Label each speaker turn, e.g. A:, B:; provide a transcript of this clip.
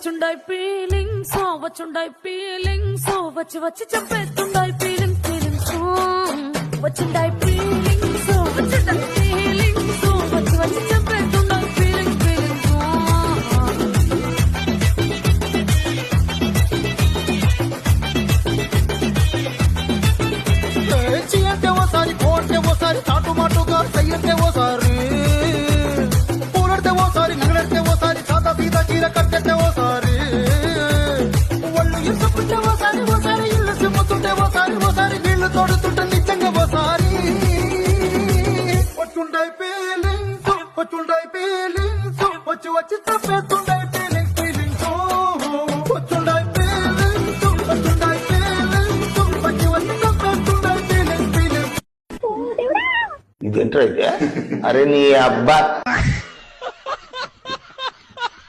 A: వచ్చుండాయి feelings వచ్చుండాయి feelings వచ్చి వచ్చి చెప్పేస్తుండాయి feelings feelings వచ్చుండాయి feelings వచ్చుండాయి feelings వచ్చి వచ్చి చెప్పేస్తుండాయి ఫీలింగ్స్ ఫీలింగ్స్
B: అంటే ఓసారి కోడితే ఓసారి చాటు మాటుగా సయ్యంటే ఓసారి పూలడితే ఓసారి నగలడితే ఓసారి సాదా సీదా చీర కట్టెట్టే ఓసారి ఒళ్ళు ఇసుకుంటే ఓసారి ఓసారి ఇల్లు సిమ్ముతుంటే ఓసారి ఓసారి వీళ్ళు తోడుతుంటే నిజంగా ఓసారి వచ్చుండాయి ఫీలింగ్స్ వచ్చుండాయి ఫీలింగ్స్ వచ్చి వచ్చి తప్పేస్తుండాయి ఫీలింగ్స్ ఫీలింగ్స్ వచ్చుండాయి ఫీలింగ్స్ వచ్చుండాయి ఫీలింగ్స్ వచ్చి వచ్చి తప్పేస్తుండాయి ఫీలింగ్స్ ఫీలింగ్స్
C: ఇదేంటో అయితే అరే నీ అబ్బా